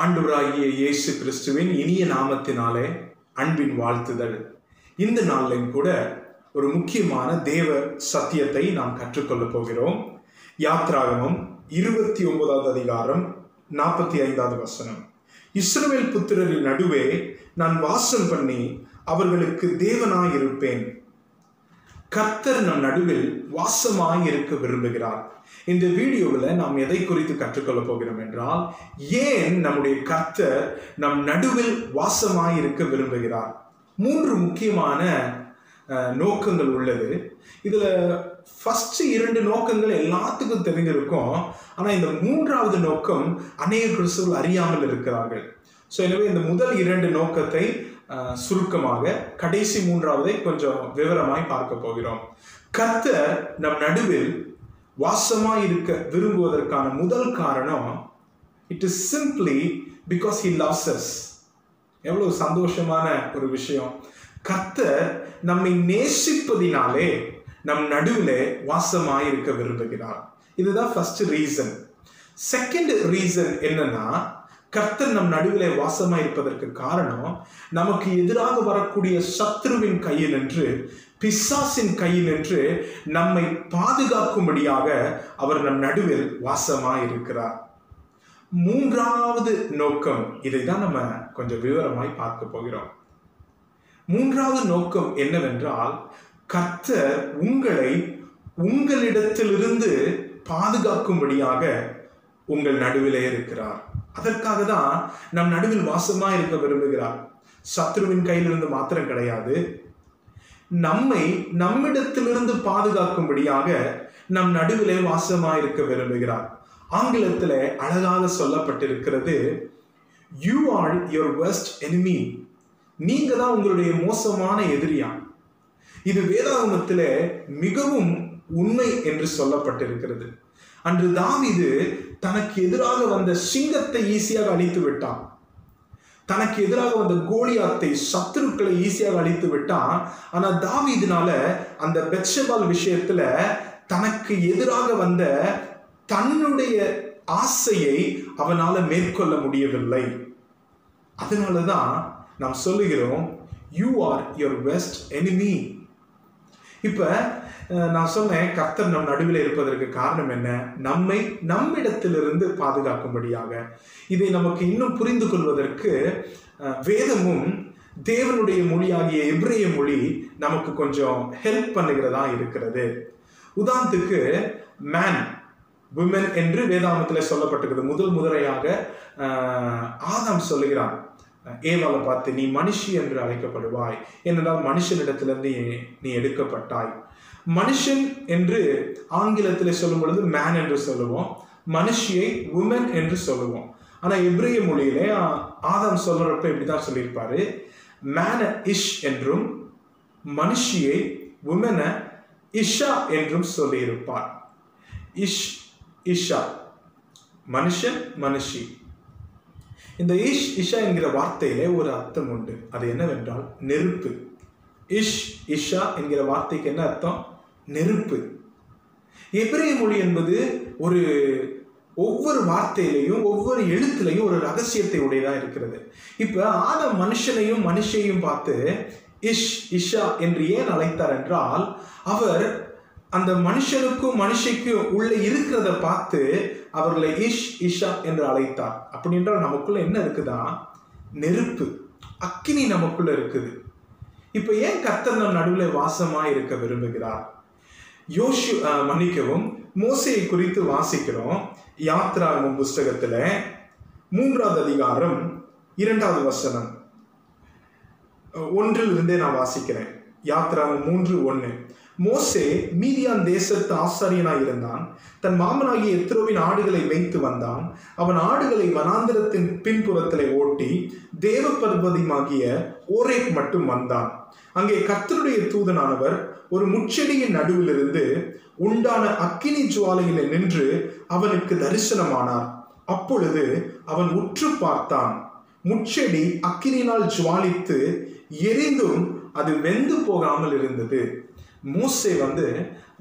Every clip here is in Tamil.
ஆண்டவராகிய இயேசு கிறிஸ்துவின் இனிய நாமத்தினாலே அன்பின் வாழ்த்துதல். இந்த நாளிலும் கூட ஒரு முக்கியமான தேவ சத்தியத்தை நாம் கற்றுக்கொள்ள போகிறோம். யாத்ராகமம் 29வது அதிகாரம் 45வது வசனம். இஸ்ரவேல் புத்திரரின் நடுவே நான் வாசம் பண்ணி அவர்களுக்கு தேவனாயிருப்பேன். கர்த்தர் நம் நடுவில் வாசமாய் இருக்க விரும்புகிறார். இந்த வீடியோவில் நாம் எதை குறித்து கற்றுக்கொள்ள போகிறோம் என்றால், ஏன் நம்முடைய கர்த்தர் நம் நடுவில் வாசமாய் இருக்க விரும்புகிறார். 3 முக்கியமான நோக்கங்கள் உள்ளது. இதுல ஃபர்ஸ்ட் 2 நோக்கங்கள் எல்லாத்துக்கும் தெரிஞ்சிருக்கும். ஆனா இந்த 3வது நோக்கம் அநேக கிறிஸ்தவர்கள் அறியாமல் இருக்கிறார்கள். ஸோ எனவே இந்த முதல் 2 நோக்கத்தை சுருக்கமாக, கடைசி 3வதை கொஞ்சம் விவரமாய் பார்க்க போகிறோம். கர்த்தர் நம் நடுவில் வாசமாய் இருக்க விரும்புவதற்கான முதல் காரணம், it is simply because he loves us. எவ்வளவு சந்தோஷமான ஒரு விஷயம். கர்த்தர் நம்மை நேசிப்பதினாலே நம் நடுவில் வாசமாய் இருக்க விரும்புகிறார். இதுதான் ஃபர்ஸ்ட் ரீசன். செகண்ட் ரீசன் என்னன்னா, கர்த்தர் நம் நடுவிலே வாசமாய் இருப்பதற்கு காரணம், நமக்கு எதிராக வரக்கூடிய சத்ருவின் கையில் நின்று, பிசாசின் கையில் நின்று நம்மை பாதுகாக்கும்படியாக அவர் நம் நடுவில் வாசமாய் இருக்கிறார். 3வது நோக்கம், இதை தான் நம்ம கொஞ்சம் விவரமாய் பார்க்க போகிறோம். 3வது நோக்கம் என்னவென்றால், கர்த்தர் உங்களை உங்களிடத்திலிருந்து பாதுகாக்கும்படியாக உங்கள் நடுவிலே இருக்கிறார். அதற்காக தான் நம் நடுவில் வாசமா இருக்க விரும்புகிறார். சத்ருவின் கையிலிருந்து மாத்திரம் கிடையாது, நம்மை நம்மிடத்திலிருந்து பாதுகாக்கும்படியாக நம் நடுவிலே வாசமா இருக்க விரும்புகிறார். ஆங்கிலத்தில் அழகாக சொல்லப்பட்டிருக்கிறது, you are your worst enemy. நீங்க தான் உங்களுடைய மோசமான எதிரியா. இது வேதாகமத்தில் மிகவும் உண்மை என்று சொல்லப்பட்டிருக்கிறது. அன்று தாவீது தனக்கு எதிராக வந்த சிங்கத்தை ஈஸியாக அழித்து விட்டான். தனக்கு எதிராக வந்த கோலியாத்தை, சத்துருக்களை ஈஸியாக அழித்து விட்டான். ஆனா தாவீதுனால அந்த பெத்ஷெபால் விஷயத்துல தனக்கு எதிராக வந்த தன்னுடைய ஆசையை அவனால மேற்கொள்ள முடியவில்லை. அதனாலதான் நாம் சொல்லுகிறோம், you are your worst enemy. இப்ப நான் சொன்னேன், கர்த்தர் நம் நடுவில் இருப்பதற்கு காரணம் என்ன? நம்மை நம்மிடத்திலிருந்து பாதுகாக்கும்படியாக. இதை நமக்கு இன்னும் புரிந்து கொள்வதற்கு வேதமும் தேவனுடைய மொழியாகிய எபிரேய மொழி நமக்கு கொஞ்சம் ஹெல்ப் பண்ணுகிறதா இருக்கிறது. உதாரணத்துக்கு மேன், விமன் என்று வேதாகமத்தில் சொல்லப்பட்டிருக்கிறது. முதலையாக ஆதாம் சொல்லுகிறான் ஏவாளை பார்த்து, நீ மனுஷி என்று அழைக்கப்படுவாய், ஏனென்றால் மனுஷனிடத்திலிருந்து நீ எடுக்கப்பட்டாய். மனுஷன் என்று ஆங்கிலத்தில் சொல்லும் பொழுது மேன் என்று சொல்லுவோம், மனுஷியை உமன் என்று சொல்லுவோம். ஆனா எபிரேய மொழியிலே ஆதாம் சொல்றப்ப இப்படிதான் சொல்லியிருப்பாரு, மேன இஷ் என்றும் மனுஷியை உமன இஷா என்றும் சொல்லியிருப்பார். இஷ் இஷா, மனுஷன் மனுஷி. இந்த இஷ் இஷா என்கிற வார்த்தையிலே ஒரு அர்த்தம் உண்டு. அது என்னவென்றால் நெருப்பு. இஷ் இஷா என்கிற வார்த்தைக்கு என்ன அர்த்தம்? நெருப்பு. எபிரேய மொழி என்பது ஒவ்வொரு வார்த்தையிலையும் ஒவ்வொரு எழுத்துலையும் ஒரு ரகசியத்தை உடையதா இருக்கிறது. இப்ப ஆதாம் மனுஷனையும் மனுஷையும் பார்த்து இஷ் இஷா என்று ஏன் அழைத்தார் என்றால், அவர் அந்த மனுஷனுக்கும் மனுஷைக்கும் உள்ள இருக்கிறத பார்த்து அவர்களை இஷ் இஷா என்று அழைத்தார். அப்படி என்றால் நமக்குள்ள என்ன இருக்குதா? நெருப்பு, அக்கினி நமக்குள்ள இருக்குது. இப்ப ஏன் கர்த்தர் நம் நடுவில் வாசமா இருக்க விரும்புகிறார்? மோசேயை குறித்து வாசிக்கிறோம். யாத்ராகமம் புஸ்தகத்துல 3வது அதிகாரம் 2வது வசனம் 1 நான் வாசிக்கிறேன். யாத்ராகமம் 3:1. மோசே மீதியான் தேசத்து ஆசாரியனாய் இருந்தான். தன் மாமனாகிய எத்ரோவின் ஆடுகளை மேய்த்து வந்தான். அவன் ஆடுகளை வனாந்திரத்தின் பின்புறத்திலே ஓட்டி தேவ பர்வதமாகிய ஓரேக் மட்டும் வந்தான். அங்கே கர்த்தருடைய தூதனானவர் ஒரு முச்செடியின் நடுவிலிருந்து உண்டான அக்கினி ஜுவாலையிலே நின்று அவனுக்கு தரிசனமானார். அப்பொழுது அவன் உற்று பார்த்தான். முச்செடி அக்கினியினால் ஜுவாலித்து எரிந்தும் அது வெந்து போகாமல் இருந்தது. மோசே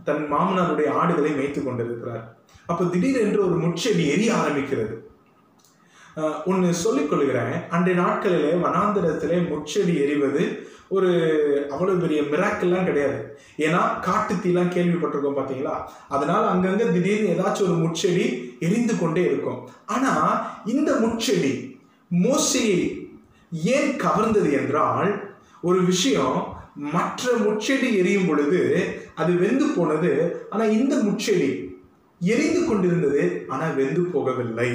தன் மாமனாருடைய ஆடுகளை மேய்த்து கொண்டிருக்கிறார். அப்ப திடீரென்று ஒரு முச்செடி எரிய ஆரம்பிக்கிறது. ஒன்று சொல்லிக் கொள்கிறேன். அன்றைய நாட்களிலே வனாந்திரத்திலே முச்செடி எறிவது ஒரு அவ்வளவு பெரிய மிராக்கெல்லாம் கிடையாது. ஏன்னா காட்டுத்தீலாம் கேள்விப்பட்டிருக்கோம் பார்த்தீங்களா? அதனால அங்கங்க திடீர்னு ஏதாச்சும் ஒரு முச்செடி எரிந்து கொண்டே இருக்கும். ஆனா இந்த முச்செடி மோசேயை ஏன் கவர்ந்தது என்றால், ஒரு விஷயம், மற்ற முச்செடி எரியும் பொழுது அது வெந்து போனது. ஆனா இந்த முச்செடி எரிந்து கொண்டிருந்தது, ஆனா வெந்து போகவில்லை.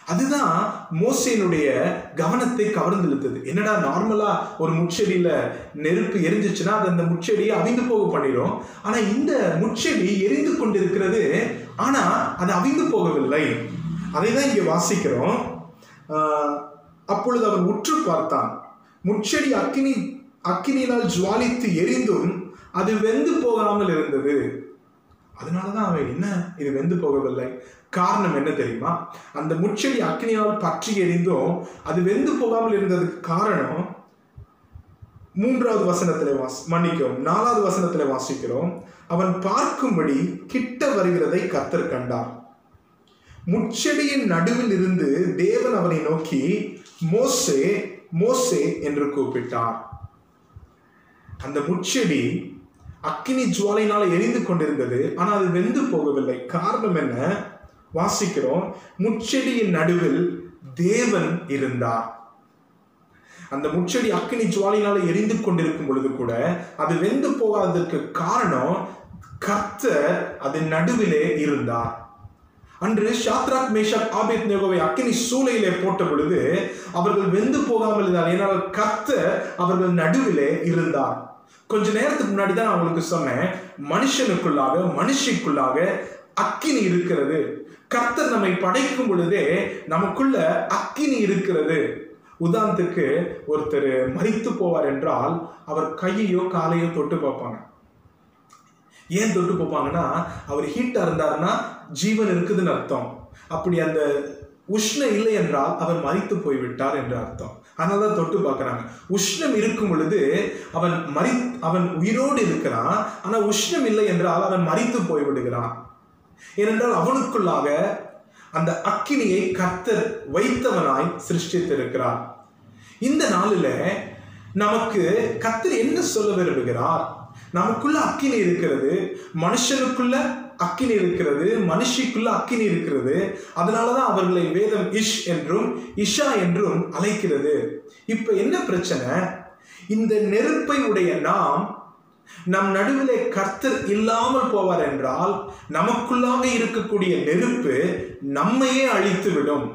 அதுதான் மோசேனுடைய கவனத்தை கவர்ந்து இழுத்தது. என்னடா, நார்மலா ஒரு முச்செடியில நெருப்பு எரிஞ்சிச்சுன்னா அது அந்த முச்செடியை அவிந்து போக பண்ணிடும். ஆனா இந்த முச்செடி எரிந்து கொண்டிருக்கிறது, ஆனா அது அவிந்து போகவில்லை. அதை தான் இங்க வாசிக்கிறோம். அப்பொழுது அவன் உற்று பார்த்தான், முச்செடி அக்கினியினால் ஜுவாலித்து எரிந்தும் அது வெந்து போகாமல் இருந்தது. அதனாலதான் அவன், என்ன இது வெந்து போகவில்லை? காரணம் என்ன தெரியுமா? அந்த முச்செடி அக்கினியால் பற்றி எரிந்தும் அது வெந்து போகாமல் இருந்ததுக்கு காரணம் 4வது வசனத்திலே வாசிக்கிறோம். அவன் பார்க்கும்படி கிட்ட வருகிறதை கர்த்தர் கண்டார். முச்செடியின் நடுவில் இருந்து தேவன் அவனை நோக்கி மோசே மோசே என்று கூப்பிட்டார். அந்த முச்செடி அக்கினி ஜுவாலையினால எரிந்து கொண்டிருந்தது, ஆனா அது வெந்து போகவில்லை. காரணம் என்ன? வாசிக்கிறோம். முச்செடியின் நடுவில் தேவன் இருந்தார். அந்த முச்செடி அக்கினி ஜுவாலையினால எரிந்து கொண்டிருக்கும் பொழுது கூட அது வெந்து போகாததற்கு காரணம் கர்த்தர் அதன் நடுவிலே இருந்தார். அன்று ஷாத்ராக், மேஷாக், ஆபேத்நேகோவை அக்கினி சூளையிலே போட்ட பொழுது அவர்கள் வெந்து போகாமல் இருந்தார். ஏனால் கர்த்தர் அவர்கள் நடுவிலே இருந்தார். கொஞ்ச நேரத்துக்கு முன்னாடி தான் அவங்களுக்கு சொன்னேன், மனுஷிக்குள்ளாக அக்கினி இருக்கிறது. கர்த்தர் நம்மை படைக்கும் பொழுதே நமக்குள்ள அக்கினி இருக்கிறது. உதாரணத்துக்கு, ஒருத்தர் மரித்து போவார் என்றால் அவர் கையையோ காலையோ தொட்டு பார்ப்பாங்க. ஏன் தொட்டு பார்ப்பாங்கன்னா, அவர் ஹீட்டா இருந்தாருன்னா ஜீவன் இருக்குதுன்னு அர்த்தம். அப்படி அந்த உஷ்ணம் இல்லை என்றால் அவர் மரித்து போய்விட்டார் என்று அர்த்தம். அதனாலதான் தொட்டு பார்க்கிறாங்க. உஷ்ணம் இருக்கும் பொழுது அவன் உயிரோடு இருக்கிறான். ஆனா உஷ்ணம் இல்லை என்றால் அவன் மரித்து போய்விடுகிறான். ஏனென்றால் அவனுக்குள்ளாக அந்த அக்கினியை கர்த்தர் வைத்தவனாய் சிருஷ்டித்திருக்கிறார். இந்த நாளில நமக்கு கர்த்தர் என்ன சொல்ல விரும்புகிறார்? நமக்குள்ள அக்கினி இருக்கிறது, மனுஷனுக்குள்ள அக்கினி இருக்கிறது, மனுஷிக்குள்ள அக்கினி இருக்கிறது. அதனாலதான் அவர்களை வேதம் இஷ் என்றும் இஷா என்றும் அழைக்கிறது. இப்ப என்ன பிரச்சனை? இந்த நெருப்பை உடைய நம் நடுவிலே கர்த்தர் இல்லாமல் போவார் என்றால் நமக்குள்ளாக இருக்கக்கூடிய நெருப்பு நம்மையே அழித்து விடும்.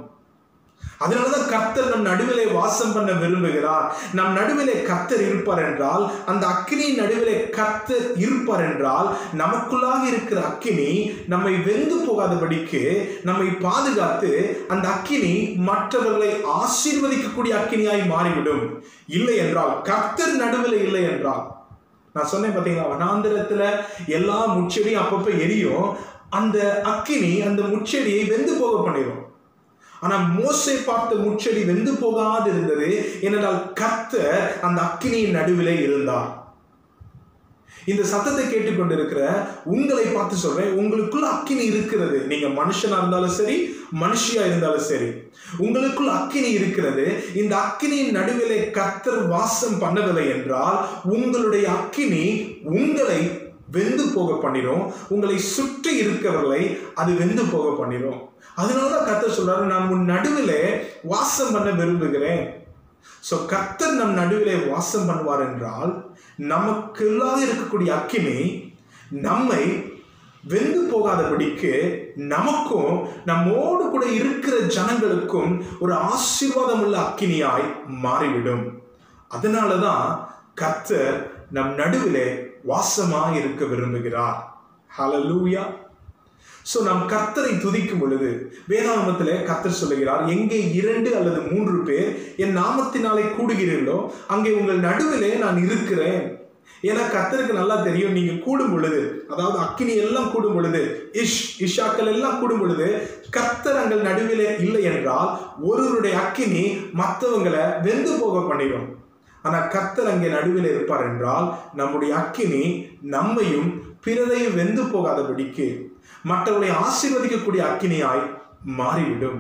அதனாலதான் கர்த்தர் நம் நடுவிலே வாசம் பண்ண விரும்புகிறார். நம் நடுவிலே கர்த்தர் இருப்பார் என்றால், அந்த அக்கினியின் நடுவிலே கர்த்தர் இருப்பார் என்றால், நமக்குள்ளாக இருக்கிற அக்கினி நம்மை வெந்து போகாதபடிக்கு நம்மை பாதுகாத்து அந்த அக்கினி மற்றவர்களை ஆசீர்வதிக்கக்கூடிய அக்கினியாய் மாறிவிடும். இல்லை என்றால், கர்த்தர் நடுவில் இல்லை என்றால், நான் சொன்னேன் பார்த்தீங்களா, வனாந்திரத்துல எல்லா முச்செடியும் அப்பப்போ எரியும். அந்த அக்கினி அந்த முச்செடியை வெந்து போக பண்ணிடும். ஆனா மோசே பார்த்த முச்செடி வெந்து போகாது இருந்தது. ஏனென்றால் கர்த்தர் அந்த அக்கினியின் நடுவிலே இருந்தார். இந்த சத்தத்தை கேட்டுக்கொண்டிருக்கிற உங்களை பார்த்து சொல்றேன், உங்களுக்குள்ள அக்கினி இருக்கிறது. நீங்க மனுஷனா இருந்தாலும் சரி, மனுஷியா இருந்தாலும் சரி, உங்களுக்குள்ள அக்கினி இருக்கிறது. இந்த அக்கினியின் நடுவிலே கர்த்தர் வாசம் பண்ணவில்லை என்றால் உங்களுடைய அக்கினி உங்களை வெந்து போக பண்ணிடும். உங்களை சுற்றி இருக்கிறவர்களை அது வெந்து போக பண்ணிடும். அதனாலதான் கர்த்தர் சொல்றாரு, நான் உன் நடுவிலே வாசம் பண்ண விரும்புகிறேன். சோ கர்த்தர் நம் நடுவிலே வாசம் பண்ணுவார் என்றால் நமக்குள்ளாக இருக்கக்கூடிய அக்கினி நம்மை வெந்து போகாதபடிக்கு நமக்கும் நம்மோடு கூட இருக்கிற ஜனங்களுக்கும் ஒரு ஆசீர்வாதம் உள்ள அக்கினியாய் மாறிவிடும். அதனாலதான் கர்த்தர் நம் நடுவிலே வாசமாக இருக்க விரும்புகிறார். ஹல்லேலூயா. சோ நாம் கர்த்தரை துதிக்கும் பொழுது வேதாகமத்திலே கர்த்தர் சொல்லுகிறார், எங்கே 2 அல்லது 3 பேர் என் நாமத்தினாலே கூடுகிறீர்களோ அங்கே உங்கள் நடுவிலே நான் இருக்கிறேன். ஏன்னா கர்த்தருக்கு நல்லா தெரியும், நீங்க கூடும் பொழுது, அதாவது அக்கினி எல்லாம் கூடும் பொழுது, இஷாக்கள் எல்லாம் கூடும் பொழுது கர்த்தர் அங்கள் நடுவிலே இல்லை என்றால் ஒருவருடைய அக்கினி மற்றவங்களை வெந்து போக பண்ணிடும். ஆனா கர்த்தர் அங்கே நடுவில் இருப்பார் என்றால் நம்முடைய அக்கினி நம்மையும் பிறரையும் வெந்து போகாதபடிக்கு மற்றவர்களை ஆசீர்வதிக்கக்கூடிய அக்கினியாய் மாறிவிடும்.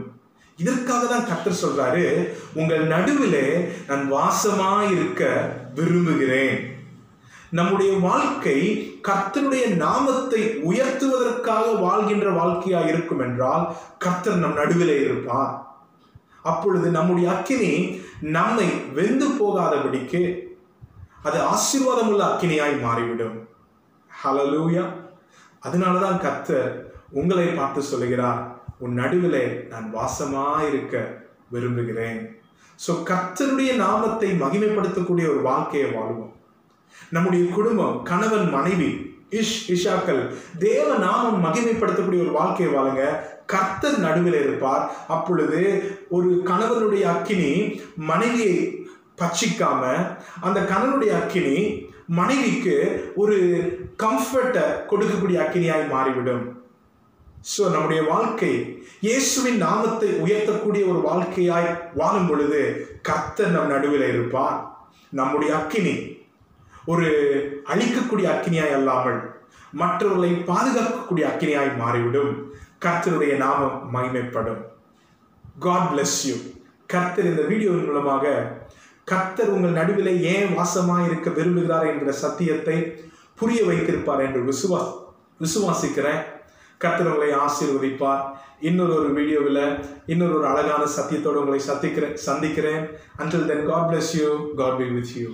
இதற்காக தான் கர்த்தர் சொல்றாரு, உங்கள் நடுவிலே நான் வாசமாயிருக்க விரும்புகிறேன். நம்முடைய வாழ்க்கை கர்த்தருடைய நாமத்தை உயர்த்துவதற்காக வாழ்கின்ற வாழ்க்கையா இருக்கும் என்றால் கர்த்தர் நம் நடுவிலே இருப்பார். அப்பொழுது நம்முடைய அக்கினி நம்மை வெந்து போகாதபடிக்கு அது ஆசீர்வாதமுள்ள அக்கினியாய் மாறிவிடும். ஹல்லேலூயா. அதனாலதான் கர்த்தர் உங்களை பார்த்து சொல்லுகிறார், உன் நடுவிலே நான் வாசமாயிருக்க விரும்புகிறேன். சோ கர்த்தருடைய நாமத்தை மகிமைப்படுத்தக்கூடிய ஒரு வாழ்க்கையை வாழ்வோம். நம்முடைய குடும்பம், கணவன் மனைவி, இஷாக்கள் தேவ நாமம் மகிமைப்படுத்தக்கூடிய ஒரு வாழ்க்கையை வாழுங்க. கர்த்தர் நடுவில் இருப்பார். அப்பொழுது ஒரு கணவனுடைய அக்கினி மனைவியை பட்சிக்காம, அந்த கணவனுடைய அக்கினி மனைவிக்கு ஒரு கம்ஃபர்ட்டை கொடுக்கக்கூடிய அக்கினியாய் மாறிவிடும். ஸோ நம்முடைய வாழ்க்கை இயேசுவின் நாமத்தை உயர்த்தக்கூடிய ஒரு வாழ்க்கையாய் வாழும் பொழுது கர்த்தர் நம் நடுவில் இருப்பார். நம்முடைய அக்கினி ஒரு அழிக்கக்கூடிய அக்கினியாய் அல்லாமல் மற்றவர்களை பாதுகாக்கக்கூடிய அக்கினியாய் மாறிவிடும். கர்த்தருடைய நாமம் மகிமைப்படும். God bless you. கர்த்தர் இந்த வீடியோவின் மூலமாக கர்த்தர் உங்கள் நடுவிலே ஏன் வாசமாய் இருக்க விரும்புகிறார் என்கிற சத்தியத்தை புரிய வைத்திருப்பார் என்று விசுவாசிக்கிறேன். கர்த்தர் உங்களை ஆசீர்வதிப்பார். இன்னொரு வீடியோவில் இன்னொரு அழகான சத்தியத்தோடு உங்களை சந்திக்கிறேன். Until then, God bless you. God be with you.